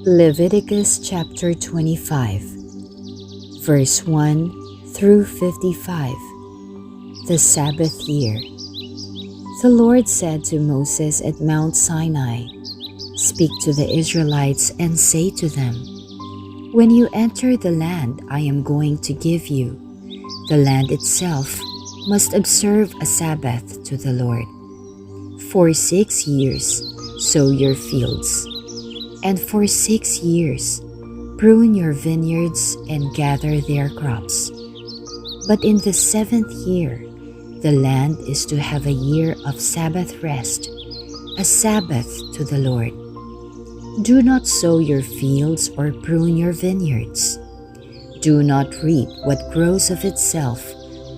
Leviticus chapter 25, verse 1 through 55. The Sabbath Year. The Lord said to Moses at Mount Sinai, "Speak to the Israelites and say to them, when you enter the land I am going to give you, the land itself must observe a Sabbath to the Lord. For 6 years sow your fields, and for 6 years prune your vineyards and gather their crops. But in the 7th year, the land is to have a year of Sabbath rest, a Sabbath to the Lord. Do not sow your fields or prune your vineyards. Do not reap what grows of itself,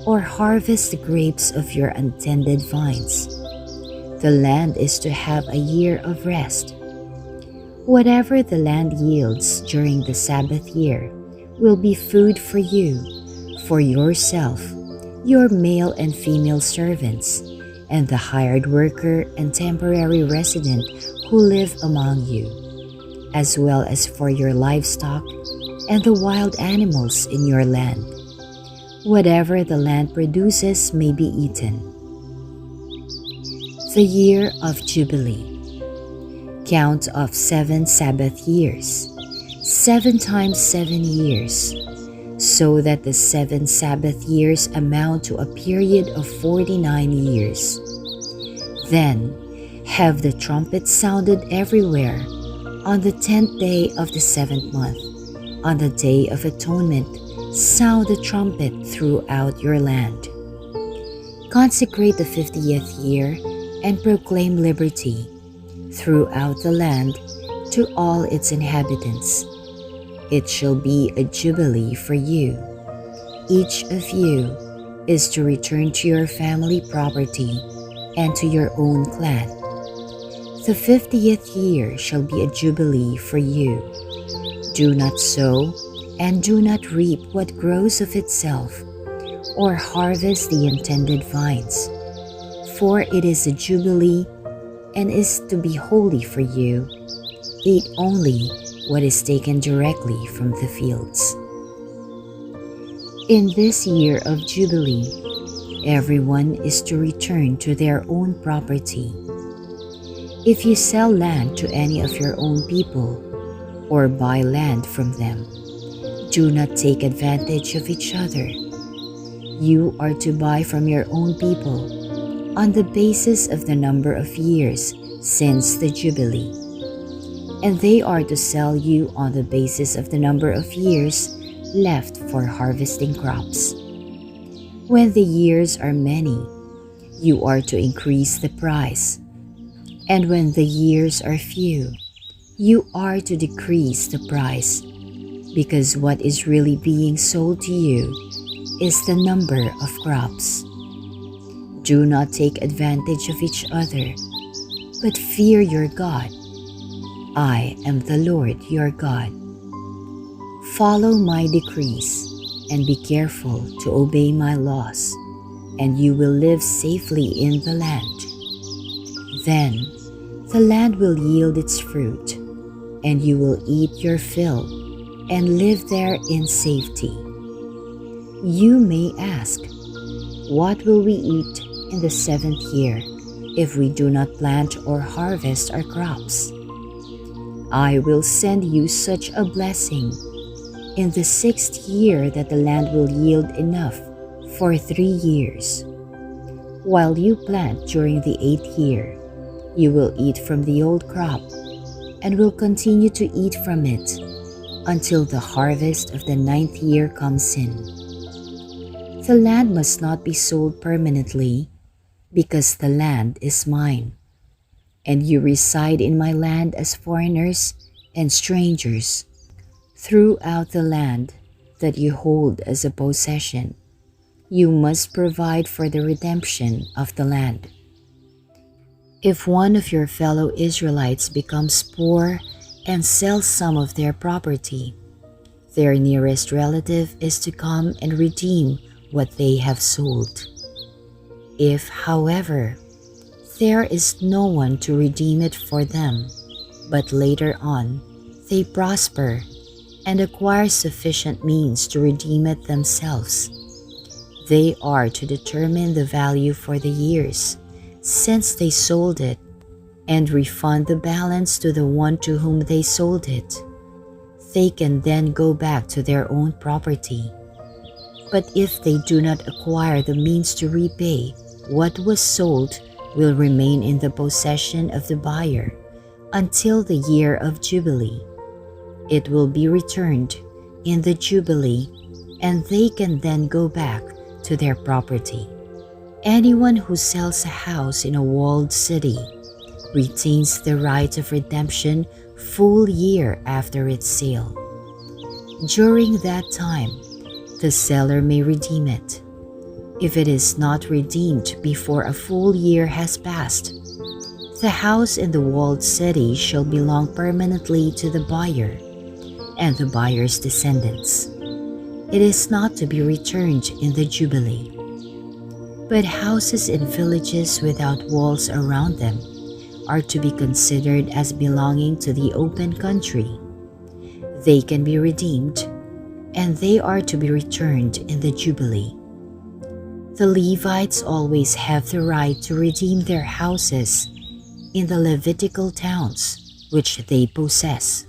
or harvest the grapes of your untended vines. The land is to have a year of rest. Whatever the land yields during the Sabbath year will be food for you, for yourself, your male and female servants, and the hired worker and temporary resident who live among you, as well as for your livestock and the wild animals in your land. Whatever the land produces may be eaten. The Year of Jubilee. Count of 7 Sabbath years, 7 times 7 years, so that the 7 Sabbath years amount to a period of 49 years. Then have the trumpet sounded everywhere on the 10th day of the 7th month. On the Day of Atonement, sound the trumpet throughout your land. Consecrate the 50th year and proclaim liberty throughout the land to all its inhabitants. It shall be a jubilee for you. Each of you is to return to your family property and to your own clan. The 50th year shall be a jubilee for you. Do not sow and do not reap what grows of itself, or harvest the intended vines, for it is a jubilee and is to be holy for you. Eat only what is taken directly from the fields. In this year of Jubilee, everyone is to return to their own property. If you sell land to any of your own people, or buy land from them, do not take advantage of each other. You are to buy from your own people on the basis of the number of years since the Jubilee, and they are to sell you on the basis of the number of years left for harvesting crops. When the years are many, you are to increase the price, and when the years are few, you are to decrease the price, because what is really being sold to you is the number of crops. Do not take advantage of each other, but fear your God. I am the Lord your God. Follow my decrees and be careful to obey my laws, and you will live safely in the land. Then the land will yield its fruit, and you will eat your fill and live there in safety. You may ask, what will we eat in the 7th year if we do not plant or harvest our crops? I will send you such a blessing in the 6th year that the land will yield enough for 3 years. While you plant during the 8th year, you will eat from the old crop and will continue to eat from it until the harvest of the 9th year comes in. The land must not be sold permanently, because the land is mine, and you reside in my land as foreigners and strangers. Throughout the land that you hold as a possession, you must provide for the redemption of the land. If one of your fellow Israelites becomes poor and sells some of their property, their nearest relative is to come and redeem what they have sold. If, however, there is no one to redeem it for them, but later on they prosper and acquire sufficient means to redeem it themselves, they are to determine the value for the years since they sold it and refund the balance to the one to whom they sold it. They can then go back to their own property. But if they do not acquire the means to repay, what was sold will remain in the possession of the buyer until the year of Jubilee. It will be returned in the Jubilee, and they can then go back to their property. Anyone who sells a house in a walled city retains the right of redemption full year after its sale. During that time, the seller may redeem it. If it is not redeemed before a full year has passed, the house in the walled city shall belong permanently to the buyer and the buyer's descendants. It is not to be returned in the Jubilee. But houses in villages without walls around them are to be considered as belonging to the open country. They can be redeemed, and they are to be returned in the Jubilee. The Levites always have the right to redeem their houses in the Levitical towns which they possess.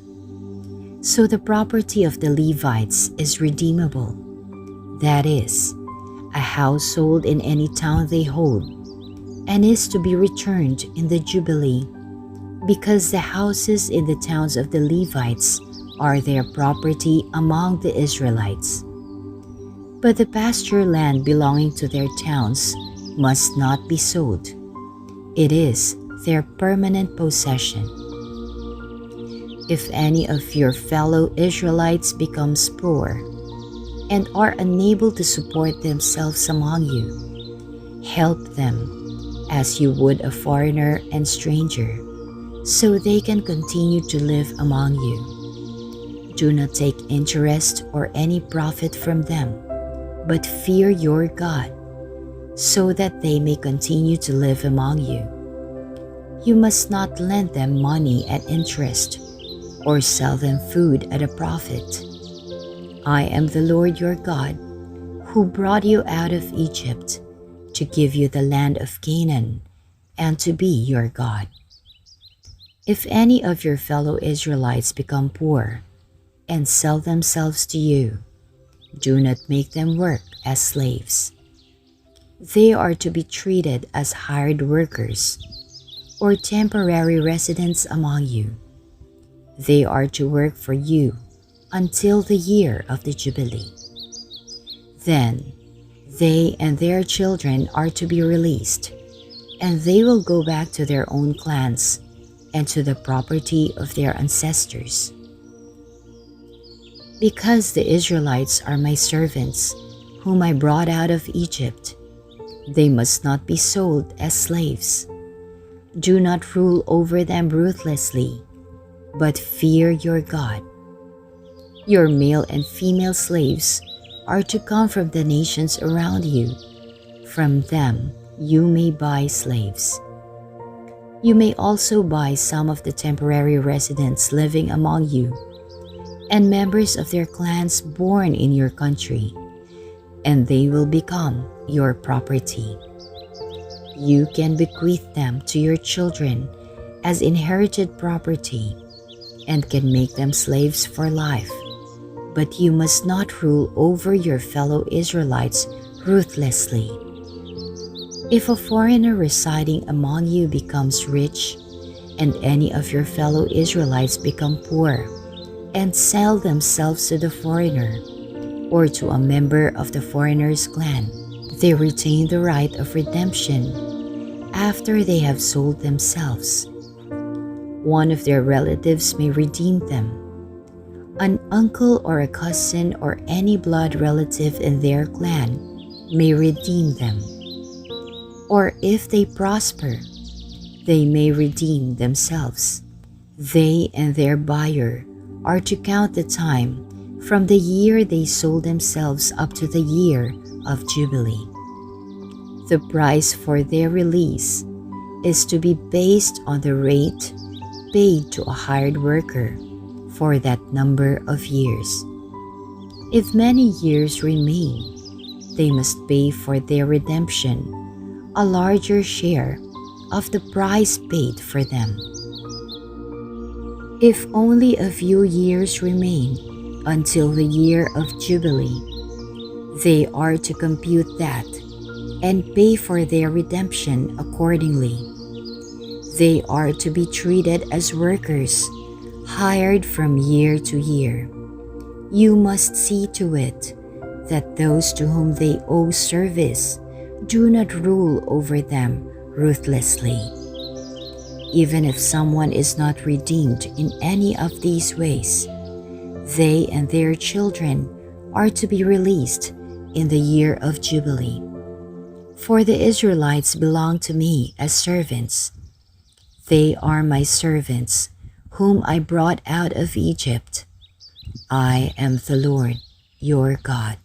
So the property of the Levites is redeemable, that is, a household in any town they hold, and is to be returned in the Jubilee, because the houses in the towns of the Levites are their property among the Israelites. But the pasture land belonging to their towns must not be sold. It is their permanent possession. If any of your fellow Israelites becomes poor and are unable to support themselves among you, help them as you would a foreigner and stranger, so they can continue to live among you. Do not take interest or any profit from them, but fear your God, so that they may continue to live among you. You must not lend them money at interest, or sell them food at a profit. I am the Lord your God, who brought you out of Egypt to give you the land of Canaan and to be your God. If any of your fellow Israelites become poor and sell themselves to you, do not make them work as slaves. They are to be treated as hired workers or temporary residents among you. They are to work for you until the year of the Jubilee. Then they and their children are to be released, and they will go back to their own clans and to the property of their ancestors. Because the Israelites are my servants, whom I brought out of Egypt, they must not be sold as slaves. Do not rule over them ruthlessly, but fear your God. Your male and female slaves are to come from the nations around you. From them you may buy slaves. You may also buy some of the temporary residents living among you, and members of their clans born in your country, and they will become your property. You can bequeath them to your children as inherited property and can make them slaves for life, but you must not rule over your fellow Israelites ruthlessly. If a foreigner residing among you becomes rich, and any of your fellow Israelites become poor, and sell themselves to the foreigner, or to a member of the foreigner's clan, they retain the right of redemption after they have sold themselves. One of their relatives may redeem them. An uncle or a cousin or any blood relative in their clan may redeem them. Or if they prosper, they may redeem themselves. They and their buyer are to count the time from the year they sold themselves up to the year of Jubilee. The price for their release is to be based on the rate paid to a hired worker for that number of years. If many years remain, they must pay for their redemption a larger share of the price paid for them. If only a few years remain until the year of Jubilee, they are to compute that and pay for their redemption accordingly. They are to be treated as workers, hired from year to year. You must see to it that those to whom they owe service do not rule over them ruthlessly. Even if someone is not redeemed in any of these ways, they and their children are to be released in the year of Jubilee. For the Israelites belong to me as servants. They are my servants, whom I brought out of Egypt. I am the Lord, your God.